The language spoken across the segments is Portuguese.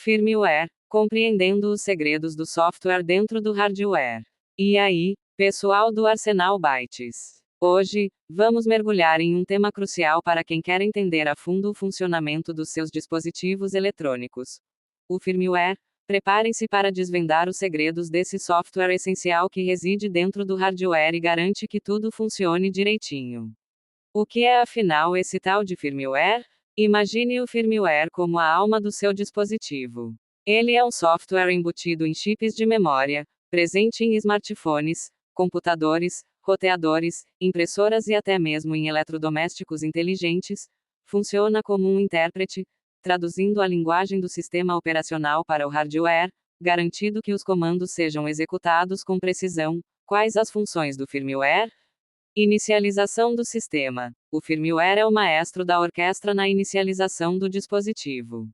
Firmware, compreendendo os segredos do software dentro do hardware. E aí, pessoal do Arsenal Bytes? Hoje, vamos mergulhar em um tema crucial para quem quer entender a fundo o funcionamento dos seus dispositivos eletrônicos. O firmware. Preparem-se para desvendar os segredos desse software essencial que reside dentro do hardware e garante que tudo funcione direitinho. O que é afinal esse tal de firmware? Imagine o firmware como a alma do seu dispositivo. Ele é um software embutido em chips de memória, presente em smartphones, computadores, roteadores, impressoras e até mesmo em eletrodomésticos inteligentes. Funciona como um intérprete, traduzindo a linguagem do sistema operacional para o hardware, garantindo que os comandos sejam executados com precisão. Quais as funções do firmware? Inicialização do sistema. O firmware é o maestro da orquestra na inicialização do dispositivo.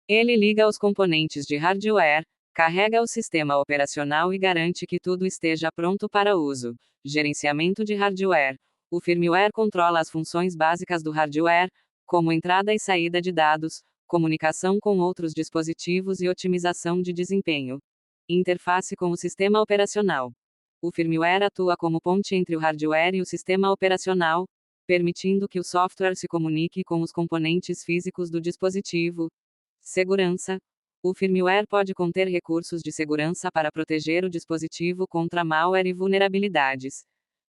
Ele liga os componentes de hardware, carrega o sistema operacional e garante que tudo esteja pronto para uso. Gerenciamento de hardware. O firmware controla as funções básicas do hardware, como entrada e saída de dados, comunicação com outros dispositivos e otimização de desempenho. Interface com o sistema operacional. O firmware atua como ponte entre o hardware e o sistema operacional, permitindo que o software se comunique com os componentes físicos do dispositivo. Segurança. O firmware pode conter recursos de segurança para proteger o dispositivo contra malware e vulnerabilidades.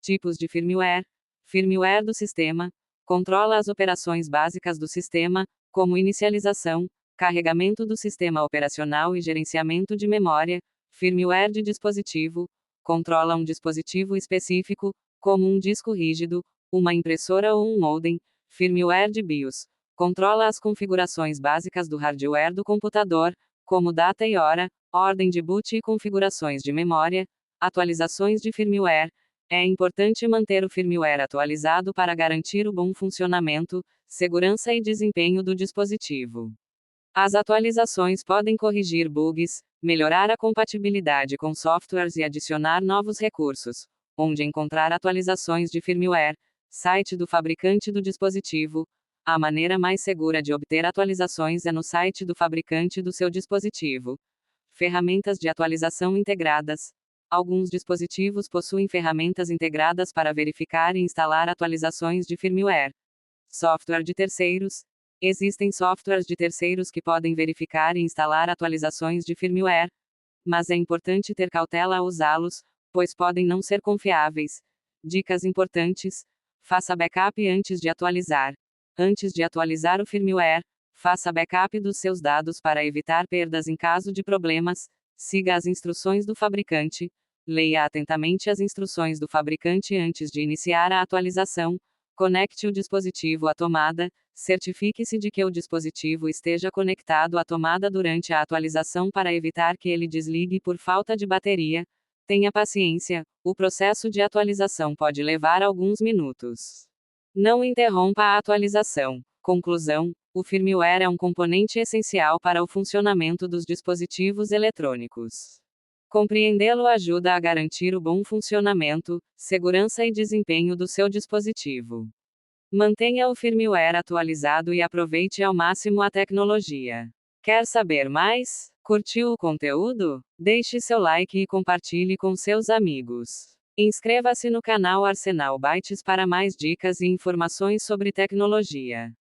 Tipos de firmware. Firmware do sistema. Controla as operações básicas do sistema, como inicialização, carregamento do sistema operacional e gerenciamento de memória. Firmware de dispositivo. Controla um dispositivo específico, como um disco rígido, uma impressora ou um modem. Firmware de BIOS. Controla as configurações básicas do hardware do computador, como data e hora, ordem de boot e configurações de memória. Atualizações de firmware. É importante manter o firmware atualizado para garantir o bom funcionamento, segurança e desempenho do dispositivo. As atualizações podem corrigir bugs, melhorar a compatibilidade com softwares e adicionar novos recursos. Onde encontrar atualizações de firmware? Site do fabricante do dispositivo. A maneira mais segura de obter atualizações é no site do fabricante do seu dispositivo. Ferramentas de atualização integradas. Alguns dispositivos possuem ferramentas integradas para verificar e instalar atualizações de firmware. Software de terceiros. Existem softwares de terceiros que podem verificar e instalar atualizações de firmware, mas é importante ter cautela ao usá-los, pois podem não ser confiáveis. Dicas importantes: faça backup antes de atualizar. Antes de atualizar o firmware, faça backup dos seus dados para evitar perdas em caso de problemas. Siga as instruções do fabricante. Leia atentamente as instruções do fabricante antes de iniciar a atualização. Conecte o dispositivo à tomada. Certifique-se de que o dispositivo esteja conectado à tomada durante a atualização para evitar que ele desligue por falta de bateria. Tenha paciência, o processo de atualização pode levar alguns minutos. Não interrompa a atualização. Conclusão: o firmware é um componente essencial para o funcionamento dos dispositivos eletrônicos. Compreendê-lo ajuda a garantir o bom funcionamento, segurança e desempenho do seu dispositivo. Mantenha o firmware atualizado e aproveite ao máximo a tecnologia. Quer saber mais? Curtiu o conteúdo? Deixe seu like e compartilhe com seus amigos. Inscreva-se no canal Arsenal Bytes para mais dicas e informações sobre tecnologia.